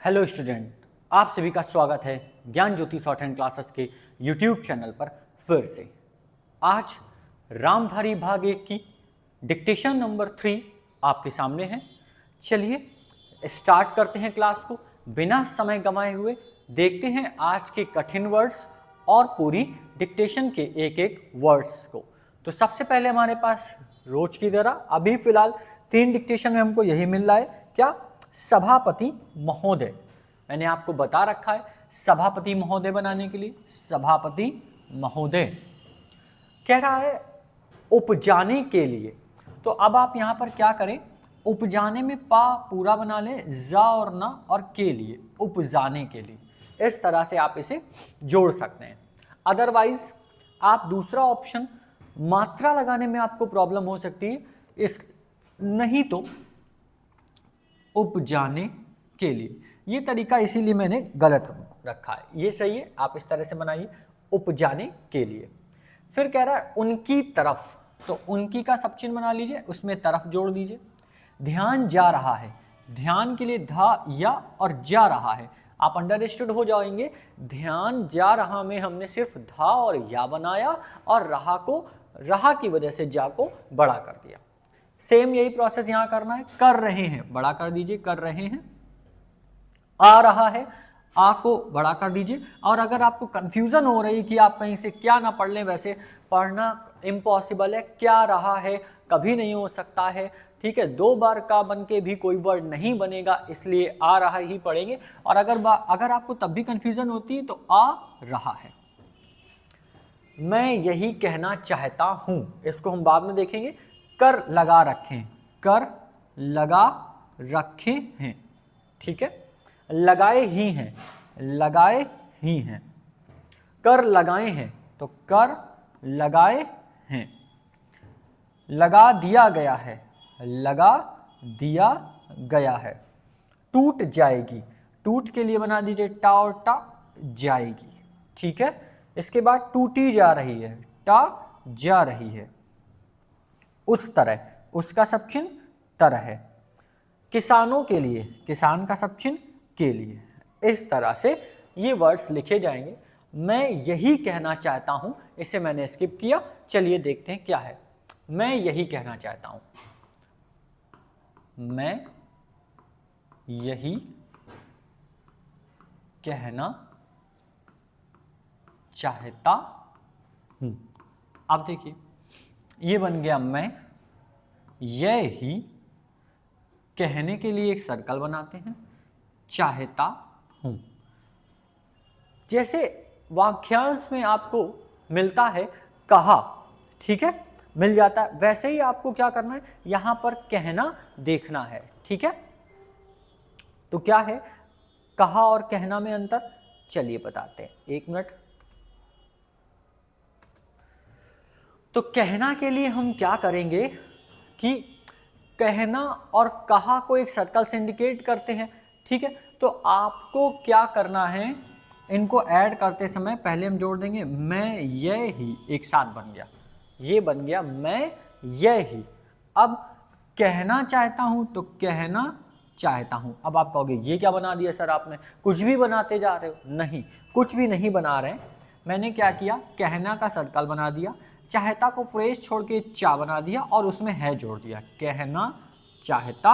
Hello student, आप सभी का स्वागत है ज्ञान ज्योति शॉर्ट हैंड क्लासेस के यूट्यूब चैनल पर फिर से। आज रामधारी भाग 1 की डिक्टेशन नंबर 3 आपके सामने है। चलिए स्टार्ट करते हैं क्लास को बिना समय गंवाए हुए। देखते हैं आज के कठिन वर्ड्स और पूरी डिक्टेशन के एक एक वर्ड्स को। तो सबसे पहले हमारे पास रोज की तरह अभी फिलहाल 3 डिक्टेशन में हमको यही मिल रहा है, क्या? सभापति महोदय। मैंने आपको बता रखा है सभापति महोदय बनाने के लिए सभापति महोदय कह रहा है उपजाने के लिए। तो अब आप यहां पर क्या करें, उपजाने में पा पूरा बना लें, जा और ना और के लिए, उपजाने के लिए। इस तरह से आप इसे जोड़ सकते हैं। अदरवाइज आप दूसरा ऑप्शन मात्रा लगाने में आपको प्रॉब्लम हो सकती है, इस नहीं तो उपजाने के लिए। ये तरीका इसीलिए मैंने गलत रखा है, ये सही है, आप इस तरह से बनाइए उपजाने के लिए। फिर कह रहा है उनकी तरफ, तो उनकी का सब चिन्ह बना लीजिए, उसमें तरफ जोड़ दीजिए। ध्यान जा रहा है, ध्यान के लिए धा या और जा रहा है, आप अंडरस्टूड हो जाएंगे। ध्यान जा रहा में हमने सिर्फ धा और या बनाया और रहा की वजह से जा को बड़ा कर दिया। सेम यही प्रोसेस यहां करना है। कर रहे हैं बड़ा कर दीजिए, कर रहे हैं। आ रहा है, आ को बड़ा कर दीजिए। और अगर आपको कंफ्यूजन हो रही कि आप कहीं से क्या ना पढ़ लें, वैसे पढ़ना इम्पॉसिबल है, क्या रहा है कभी नहीं हो सकता है, ठीक है। 2 बार का बन के भी कोई वर्ड नहीं बनेगा, इसलिए आ रहा ही पढ़ेंगे। और अगर आपको तब भी कंफ्यूजन होती है तो आ रहा है। मैं यही कहना चाहता हूं, इसको हम बाद में देखेंगे। कर लगा रखे, कर लगा रखे हैं, ठीक है। लगाए ही हैं, लगाए ही हैं। कर लगाए हैं, तो कर लगाए हैं। लगा दिया गया है, लगा दिया गया है। टूट जाएगी, टूट के लिए बना दीजिए टा और टा, जाएगी, ठीक है। इसके बाद टूटी जा रही है, टा जा रही है। उस तरह, उसका सब चिन्ह तरह है। किसानों के लिए, किसान का सब चिन्ह के लिए। इस तरह से ये वर्ड्स लिखे जाएंगे। मैं यही कहना चाहता हूं, इसे मैंने स्किप किया। चलिए देखते हैं क्या है। मैं यही कहना चाहता हूं, मैं यही कहना चाहता हूं। अब देखिए ये बन गया मैं, यही कहने के लिए एक सर्कल बनाते हैं, चाहता हूं। जैसे वाक्यांश में आपको मिलता है कहा, ठीक है, मिल जाता है, वैसे ही आपको क्या करना है, यहां पर कहना देखना है, ठीक है। तो क्या है कहा और कहना में अंतर, चलिए बताते हैं, 1 मिनट। तो कहना के लिए हम क्या करेंगे कि कहना और कहा को एक सर्कल से इंडिकेट करते हैं, ठीक है। तो आपको क्या करना है, इनको ऐड करते समय पहले हम जोड़ देंगे मैं ये ही, एक साथ बन गया, ये बन गया मैं ये ही। अब कहना चाहता हूं, तो कहना चाहता हूं। अब आप कहोगे ये क्या बना दिया सर आपने, कुछ भी बनाते जा रहे हो। नहीं, कुछ भी नहीं बना रहे। मैंने क्या किया, कहना का सर्कल बना दिया, चाहता को फ्रेज छोड़ के चा बना दिया और उसमें है जोड़ दिया, कहना चाहता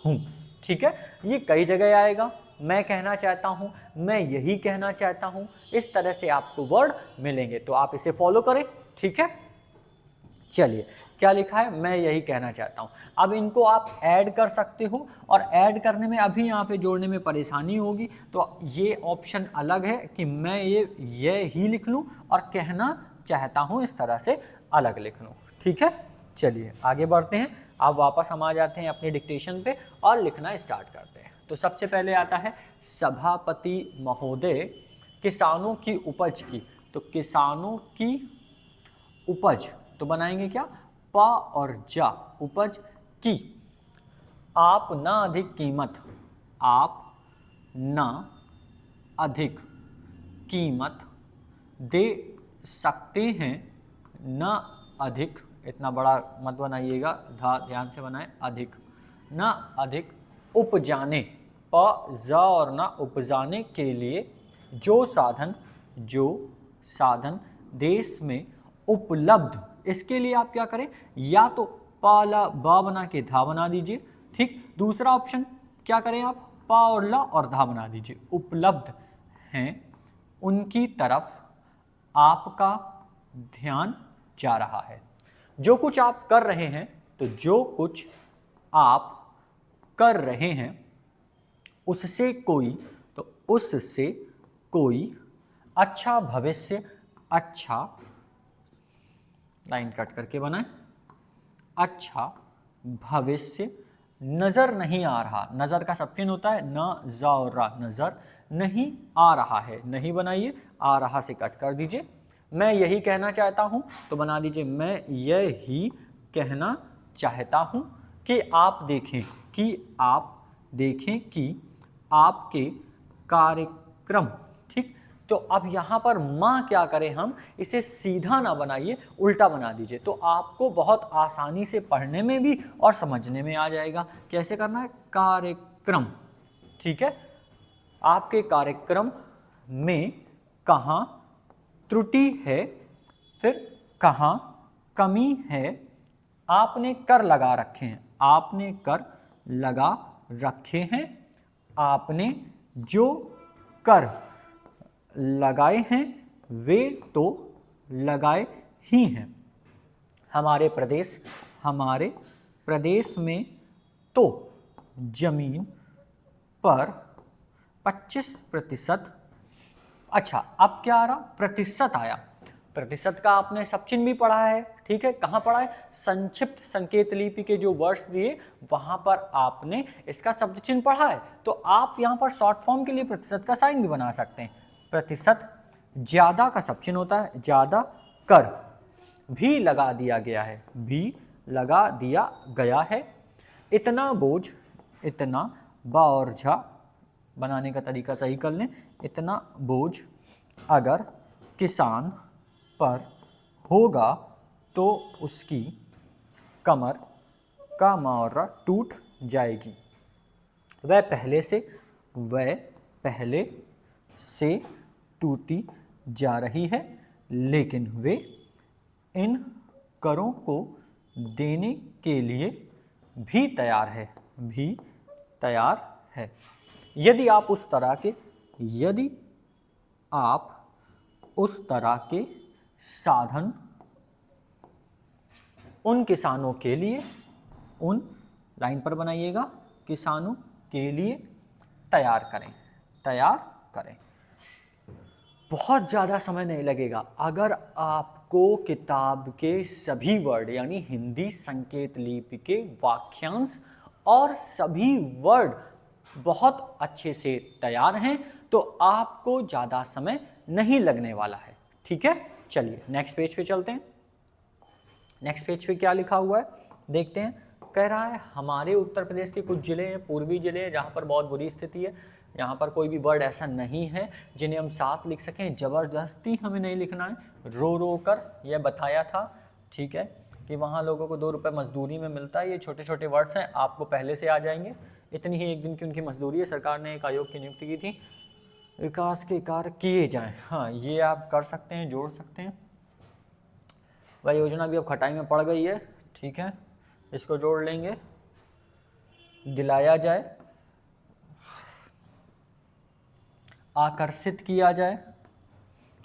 हूं, ठीक है। ये कई जगह आएगा, मैं कहना चाहता हूं, मैं यही कहना चाहता हूं, इस तरह से आपको वर्ड मिलेंगे। तो आप इसे फॉलो करें, ठीक है। चलिए क्या लिखा है, मैं यही कहना चाहता हूं। अब इनको आप ऐड कर सकते हो, और ऐड करने में अभी यहाँ पे जोड़ने में परेशानी होगी, तो ये ऑप्शन अलग है कि मैं ये ही लिख लूँ और कहना चाहता हूं इस तरह से अलग लिख लूँ, ठीक है। चलिए आगे बढ़ते हैं। अब वापस हम आ जाते हैं अपनी डिक्टेशन पे और लिखना स्टार्ट करते हैं। तो सबसे पहले आता है सभापति महोदय किसानों की उपज की। तो किसानों की उपज, तो बनाएंगे क्या, पा और जा, उपज की। आप ना अधिक कीमत, आप ना अधिक कीमत दे सकते हैं, न अधिक, इतना बड़ा मत बनाइएगा, ध्यान से बनाएं, अधिक, न अधिक उपजाने, प प ज और न उपजाने के लिए जो साधन देश में उपलब्ध, इसके लिए आप क्या करें, या तो पाला बा बना के धा बना दीजिए, ठीक। दूसरा ऑप्शन क्या करें आप, पा और ला और धा बना दीजिए, उपलब्ध हैं उनकी तरफ आपका ध्यान जा रहा है। जो कुछ आप कर रहे हैं, तो जो कुछ आप कर रहे हैं उससे कोई अच्छा भविष्य, अच्छा लाइन कट करके बनाए, अच्छा भविष्य नजर नहीं आ रहा। नजर का सब चिन्ह होता है न जा और रा, नजर नहीं आ रहा है, नहीं बनाइए, आ रहा से कट कर दीजिए। मैं यही कहना चाहता हूं, तो बना दीजिए मैं यही कहना चाहता हूं कि आप देखें कि आपके कार्यक्रम, ठीक। तो अब यहाँ पर माँ क्या करें हम, इसे सीधा ना बनाइए, उल्टा बना दीजिए, तो आपको बहुत आसानी से पढ़ने में भी और समझने में आ जाएगा। कैसे करना है, कार्यक्रम, ठीक है। आपके कार्यक्रम में कहाँ त्रुटि है, फिर कहाँ कमी है, आपने कर लगा रखे हैं, आपने कर लगा रखे हैं, आपने जो कर लगाए हैं वे तो लगाए ही हैं। हमारे प्रदेश में तो जमीन पर 25%, अच्छा अब क्या आ रहा, प्रतिशत आया। प्रतिशत का आपने सब चिन्ह भी पढ़ा है, ठीक है। कहाँ पढ़ा है, संक्षिप्त संकेत लिपि के जो वर्ड्स दिए वहां पर आपने इसका शब्द चिन्ह पढ़ा है। तो आप यहाँ पर शॉर्ट फॉर्म के लिए प्रतिशत का साइन भी बना सकते हैं। प्रतिशत, ज्यादा का सब चिन्ह होता है ज्यादा, कर भी लगा दिया गया है, भी लगा दिया गया है। इतना बोझ, इतना बा और झा बनाने का तरीका सही कर लें, इतना बोझ अगर किसान पर होगा तो उसकी कमर का मौरा टूट जाएगी। वह पहले से टूटी जा रही है, लेकिन वे इन करों को देने के लिए भी तैयार है। यदि आप उस तरह के साधन उन किसानों के लिए, उन लाइन पर बनाइएगा, किसानों के लिए तैयार करें। बहुत ज़्यादा समय नहीं लगेगा। अगर आपको किताब के सभी वर्ड यानी हिंदी संकेत लिपि के वाक्यांश और सभी वर्ड बहुत अच्छे से तैयार हैं तो आपको ज़्यादा समय नहीं लगने वाला है, ठीक है। चलिए नेक्स्ट पेज पे चलते हैं। नेक्स्ट पेज पे क्या लिखा हुआ है देखते हैं। कह रहा है हमारे उत्तर प्रदेश के कुछ ज़िले हैं, पूर्वी ज़िले हैं, जहाँ पर बहुत बुरी स्थिति है। यहाँ पर कोई भी वर्ड ऐसा नहीं है जिन्हें हम साथ लिख सकें। ज़बरदस्ती हमें नहीं लिखना है, रो रो कर यह बताया था, ठीक है, कि वहाँ लोगों को 2 रुपये मजदूरी में मिलता है। ये छोटे छोटे वर्ड्स हैं, आपको पहले से आ जाएंगे। इतनी ही एक दिन की उनकी मजदूरी है। सरकार ने एक आयोग की नियुक्ति की थी, विकास के कार्य किए जाएँ। हाँ, ये आप कर सकते हैं, जोड़ सकते हैं। वह योजना भी अब खटाई में पड़ गई है, ठीक है, इसको जोड़ लेंगे। दिलाया जाए, आकर्षित किया जाए,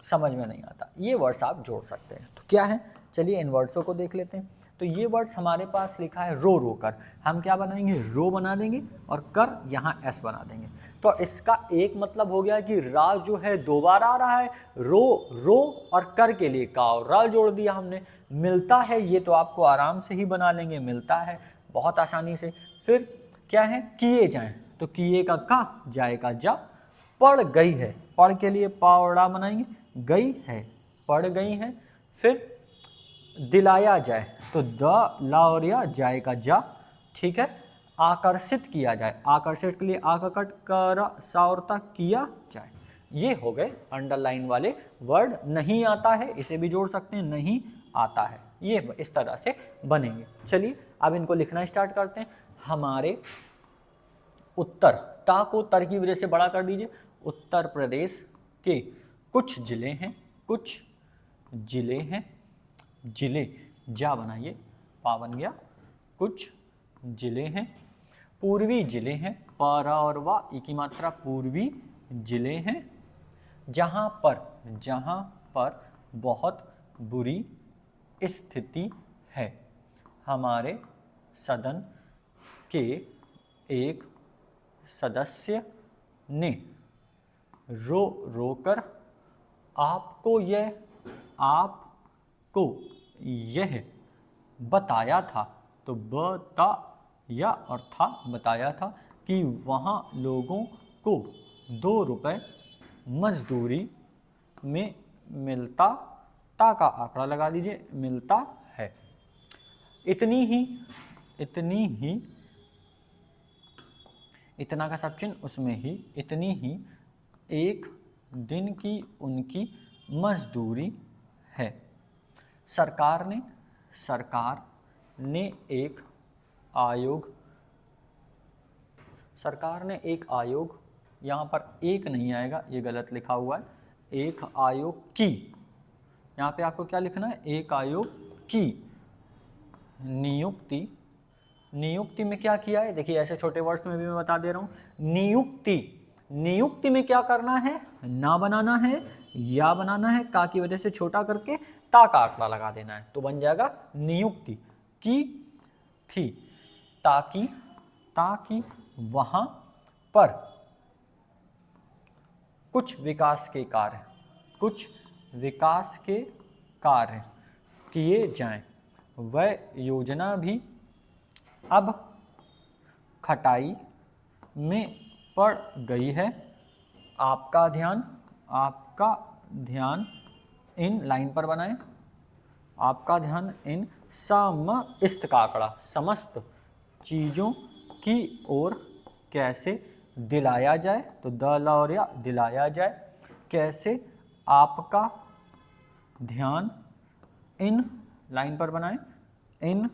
समझ में नहीं आता, ये वर्ड्स आप जोड़ सकते हैं। तो क्या है, चलिए इन वर्ड्सों को देख लेते हैं। तो ये वर्ड्स हमारे पास लिखा है रो रो कर, हम क्या बनाएंगे, रो बना देंगे और कर यहाँ एस बना देंगे। तो इसका एक मतलब हो गया कि रा जो है 2 बार आ रहा है, रो और कर के लिए का और रा जोड़ दिया हमने। मिलता है, ये तो आपको आराम से ही बना लेंगे, मिलता है बहुत आसानी से। फिर क्या है, किए जाएं, तो किए का जाए का जा। पढ़ गई है, पढ़ के लिए पावड़ा बनाएंगे, गई है, पढ़ गई है। फिर दिलाया जाए, तो द ला और या जाए का जा, ठीक है। आकर्षित किया जाए, आकर्षित के लिए आ का कट कर सावरता किया जाए। ये हो गए अंडरलाइन वाले वर्ड। नहीं आता है, इसे भी जोड़ सकते हैं, नहीं आता है, ये इस तरह से बनेंगे। चलिए अब इनको लिखना स्टार्ट करते हैं। हमारे उत्तर ता को तर की वजह से बड़ा कर दीजिए। उत्तर प्रदेश के कुछ जिले हैं, कुछ जिले हैं, जिले जा बनाइए, पा बन गया, कुछ जिले हैं, पूर्वी जिले हैं, पारा और वा ई की मात्रा, पूर्वी जिले हैं, जहाँ पर बहुत बुरी स्थिति है। हमारे सदन के एक सदस्य ने रो कर आपको यह बताया था, तो बताया और था, बताया था कि वहाँ लोगों को 2 रुपये मजदूरी में मिलता, ता का आंकड़ा लगा दीजिए, मिलता है। इतनी ही इतना का सब चिन्ह, उसमें ही, इतनी ही एक दिन की उनकी मजदूरी है। सरकार ने एक आयोग, यहाँ पर एक नहीं आएगा, ये गलत लिखा हुआ है, एक आयोग की, यहाँ पे आपको क्या लिखना है, एक आयोग की नियुक्ति में क्या किया है, देखिए ऐसे छोटे वर्ड्स में भी मैं बता दे रहा हूँ। नियुक्ति में क्या करना है, ना बनाना है, या बनाना है, का की वजह से छोटा करके ता का आंकड़ा लगा देना है, तो बन जाएगा नियुक्ति की थी, ताकि वहां पर कुछ विकास के कार्य किए जाएं। वह योजना भी अब खटाई में पड़ गई है। आपका ध्यान इन लाइन पर बनाएं, आपका ध्यान इन समस्त का आंकड़ा, समस्त चीज़ों की ओर कैसे दिलाया जाए, तो द और या दिलाया जाए, कैसे आपका ध्यान इन लाइन पर बनाएं, इन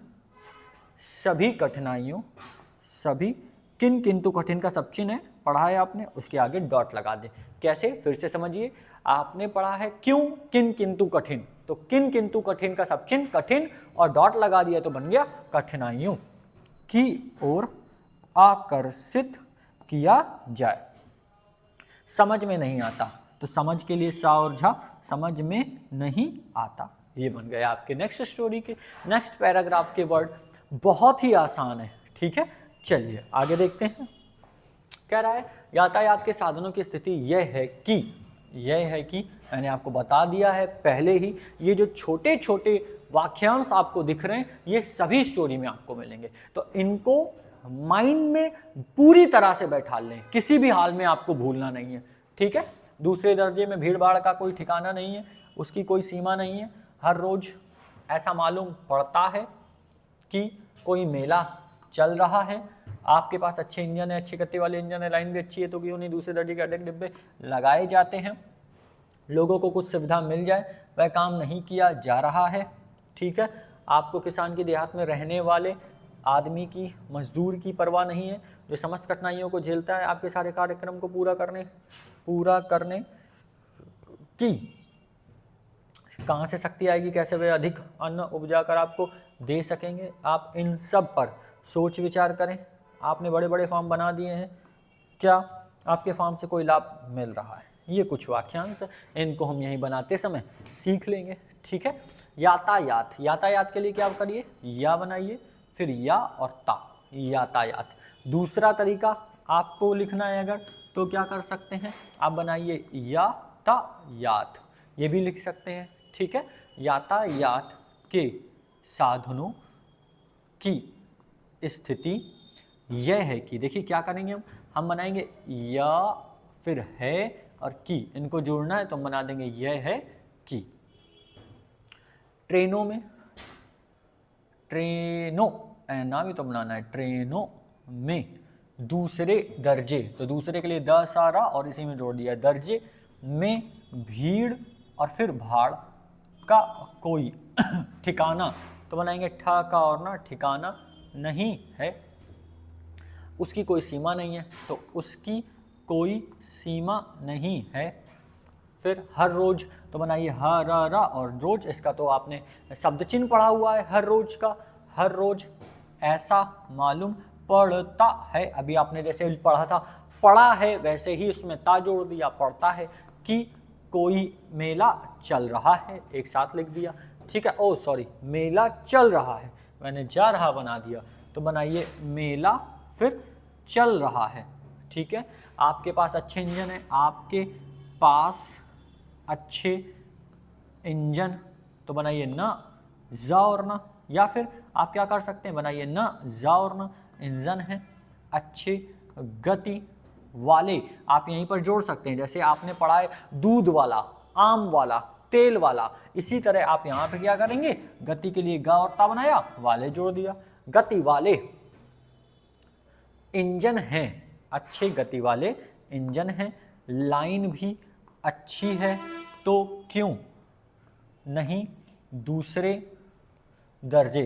सभी कठिनाइयों, सभी किन किंतु कठिन का सब चिन्ह है, पढ़ा है आपने, उसके आगे डॉट लगा दे। कैसे, फिर से समझिए, आपने पढ़ा है क्यों किन किंतु कठिन, तो किन किंतु कठिन का सब चिन्ह कठिन और डॉट लगा दिया तो बन गया कठिनाइयों की ओर आकर्षित किया जाए। समझ में नहीं आता, तो समझ के लिए सा और झा, समझ में नहीं आता, ये बन गया आपके नेक्स्ट स्टोरी के नेक्स्ट पैराग्राफ के वर्ड। बहुत ही आसान है, ठीक है। चलिए आगे देखते हैं। कह रहा है यातायात के साधनों की स्थिति यह है कि मैंने आपको बता दिया है पहले ही, ये जो छोटे छोटे वाक्यांश आपको दिख रहे हैं ये सभी स्टोरी में आपको मिलेंगे, तो इनको माइंड में पूरी तरह से बैठा लें, किसी भी हाल में आपको भूलना नहीं है, ठीक है। दूसरे दर्जे में भीड़ भाड़ का कोई ठिकाना नहीं है, उसकी कोई सीमा नहीं है। हर रोज ऐसा मालूम पड़ता है कि कोई मेला चल रहा है, आपके पास अच्छे इंजन है, अच्छी गति वाले इंजन है, लाइन भी अच्छी है, तो क्यों नहीं दूसरे दर्जे के अधिक डिब्बे लगाए जाते हैं, लोगों को कुछ सुविधा मिल जाए, वह काम नहीं किया जा रहा है, ठीक है। आपको किसान की देहात में रहने वाले आदमी की, मजदूर की परवाह नहीं है, जो समस्त कठिनाइयों को झेलता है आपके सारे कार्यक्रम को पूरा करने की कहाँ से शक्ति आएगी, कैसे वे अधिक अन्न उपजा कर आपको दे सकेंगे। आप इन सब पर सोच विचार करें। आपने बड़े बड़े फार्म बना दिए हैं, क्या आपके फार्म से कोई लाभ मिल रहा है, ये कुछ वाक्यांश, इनको हम यहीं बनाते समय सीख लेंगे, ठीक है। यातायात के लिए क्या करिए, या बनाइए, फिर या और ता, यातायात। दूसरा तरीका आपको लिखना है अगर, तो क्या कर सकते हैं, आप बनाइए यातायात, ये भी लिख सकते हैं, ठीक है। यातायात के साधनों की स्थिति यह है कि, देखिए क्या करेंगे हम बनाएंगे या, फिर है और की, इनको जोड़ना है तो हम बना देंगे यह है कि। ट्रेनों ना भी तो बनाना है, ट्रेनों में दूसरे दर्जे, तो दूसरे के लिए द सारा और इसी में जोड़ दिया है, दर्जे में भीड़ और फिर भाड़ का कोई ठिकाना, तो बनाएंगे ठा का और ना, ठिकाना नहीं है। उसकी कोई सीमा नहीं है, तो उसकी कोई सीमा नहीं है। फिर हर रोज, तो बनाइए हर और रोज, इसका तो आपने शब्द चिन्ह पढ़ा हुआ है हर रोज का। हर रोज ऐसा मालूम पड़ता है, अभी आपने जैसे पढ़ा था पढ़ा है, वैसे ही उसमें ता जोड़ दिया, पड़ता है कि कोई मेला चल रहा है, एक साथ लिख दिया। ठीक है, ओ सॉरी, मेला चल रहा है, मैंने जा रहा बना दिया, तो बनाइए मेला फिर चल रहा है। ठीक है, आपके पास अच्छे इंजन है, आपके पास अच्छे इंजन, तो बनाइए न जा और न, या फिर आप क्या कर सकते हैं, बनाइए न जा और न, इंजन है अच्छे गति वाले। आप यहीं पर जोड़ सकते हैं, जैसे आपने पढ़ा है दूध वाला, आम वाला, तेल वाला, इसी तरह आप यहाँ पे क्या करेंगे, गति के लिए गा और ता बनाया, वाले जोड़ दिया। गति वाले इंजन है, अच्छे गति वाले इंजन है, लाइन भी अच्छी है, तो क्यों नहीं दूसरे दर्जे,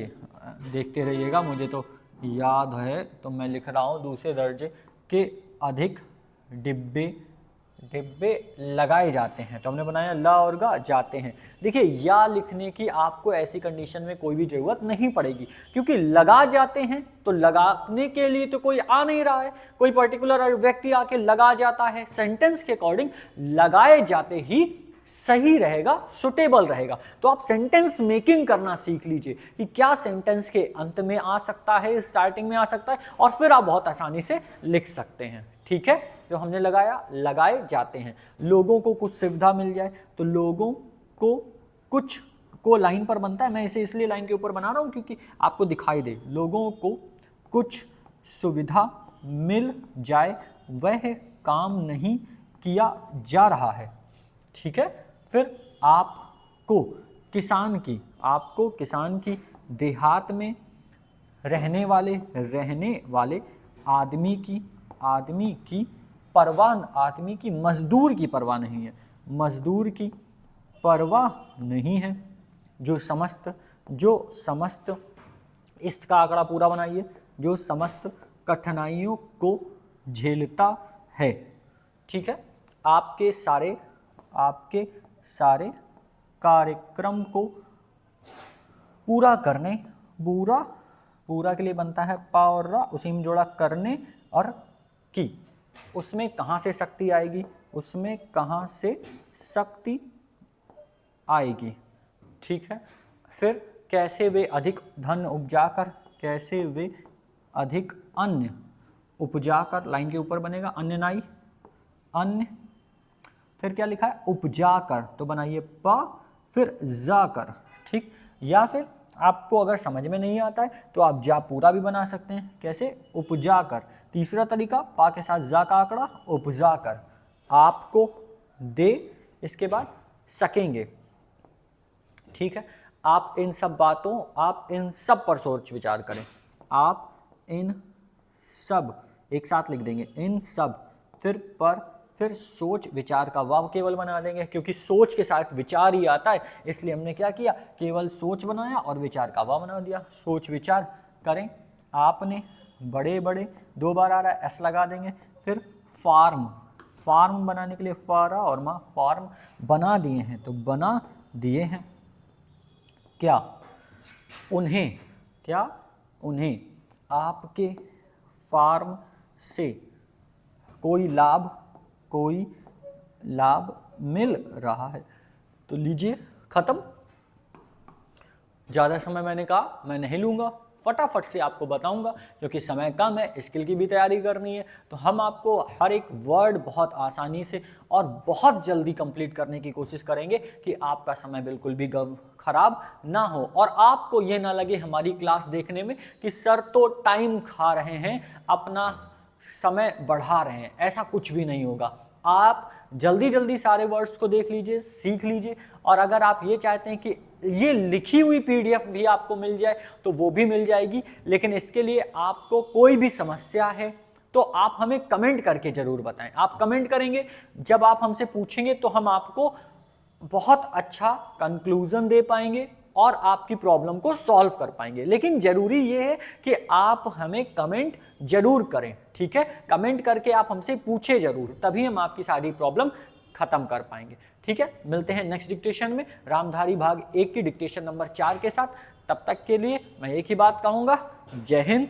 देखते रहिएगा, मुझे तो याद है तो मैं लिख रहा हूँ, दूसरे दर्जे के अधिक डिब्बे लगाए जाते हैं, तो हमने बनाया ला और गा जाते हैं। देखिए या लिखने की आपको ऐसी कंडीशन में कोई भी ज़रूरत नहीं पड़ेगी, क्योंकि लगा जाते हैं तो लगाने के लिए तो कोई आ नहीं रहा है, कोई पर्टिकुलर व्यक्ति आके लगा जाता है, सेंटेंस के अकॉर्डिंग लगाए जाते ही सही रहेगा, सुटेबल रहेगा। तो आप सेंटेंस मेकिंग करना सीख लीजिए कि क्या सेंटेंस के अंत में आ सकता है, स्टार्टिंग में आ सकता है, और फिर आप बहुत आसानी से लिख सकते हैं। ठीक है, तो हमने लगाया, लगाए जाते हैं। लोगों को कुछ सुविधा मिल जाए, तो लोगों को कुछ को लाइन पर बनता है, मैं इसे इसलिए लाइन के ऊपर बना रहा हूं क्योंकि आपको दिखाई दे, लोगों को कुछ सुविधा मिल जाए, वह काम नहीं किया जा रहा है। ठीक है, फिर आपको किसान की देहात में रहने वाले आदमी की मजदूर की परवाह नहीं है, मजदूर की परवाह नहीं है, जो समस्त इसका आंकड़ा पूरा बनाइए, जो समस्त कठिनाइयों को झेलता है। ठीक है, आपके सारे कार्यक्रम को पूरा करने, पूरा के लिए बनता है पा और रा, उसी में जोड़ा करने और की, उसमें कहाँ से शक्ति आएगी, उसमें कहाँ से शक्ति आएगी। ठीक है, फिर कैसे वे अधिक धन उपजाकर, कैसे वे अधिक अन्न उपजाकर, लाइन के ऊपर बनेगा अन्य नाई, अन्य, फिर क्या लिखा है उपजाकर, तो बनाइए पा फिर जाकर। ठीक, या फिर आपको अगर समझ में नहीं आता है तो आप जा पूरा भी बना सकते हैं, कैसे उपजाकर। तीसरा तरीका, पा के साथ जा का आंकड़ा, उपजाकर, आपको दे, इसके बाद सकेंगे। ठीक है, आप इन सब पर सोच विचार करें, आप इन सब एक साथ लिख देंगे, इन सब फिर सोच विचार का वाव केवल बना देंगे, क्योंकि सोच के साथ विचार ही आता है, इसलिए हमने क्या किया, केवल सोच बनाया और विचार का वाव बना दिया। सोच विचार करें, आपने बड़े 2 बार आ रहा है, एस लगा देंगे। फिर फार्म बनाने के लिए फारा और माँ, फार्म बना दिए हैं, तो बना दिए हैं। क्या उन्हें आपके फार्म से कोई लाभ मिल रहा है, तो लीजिए खत्म। ज़्यादा समय मैंने कहा मैं नहीं लूँगा, फटाफट से आपको बताऊंगा, क्योंकि समय कम है, स्किल की भी तैयारी करनी है, तो हम आपको हर एक वर्ड बहुत आसानी से और बहुत जल्दी कंप्लीट करने की कोशिश करेंगे कि आपका समय बिल्कुल भी खराब ना हो, और आपको ये ना लगे हमारी क्लास देखने में कि सर तो टाइम खा रहे हैं, अपना समय बढ़ा रहे हैं, ऐसा कुछ भी नहीं होगा। आप जल्दी सारे वर्ड्स को देख लीजिए, सीख लीजिए, और अगर आप ये चाहते हैं कि ये लिखी हुई पीडीएफ भी आपको मिल जाए तो वो भी मिल जाएगी, लेकिन इसके लिए आपको कोई भी समस्या है तो आप हमें कमेंट करके ज़रूर बताएं। आप कमेंट करेंगे, जब आप हमसे पूछेंगे तो हम आपको बहुत अच्छा कंक्लूजन दे पाएंगे, और आपकी प्रॉब्लम को सॉल्व कर पाएंगे। लेकिन जरूरी ये है कि आप हमें कमेंट जरूर करें, ठीक है, कमेंट करके आप हमसे पूछे जरूर, तभी हम आपकी सारी प्रॉब्लम खत्म कर पाएंगे। ठीक है, मिलते हैं नेक्स्ट डिक्टेशन में रामधारी भाग 1 की डिक्टेशन नंबर 4 के साथ। तब तक के लिए मैं एक ही बात कहूंगा, जय हिंद,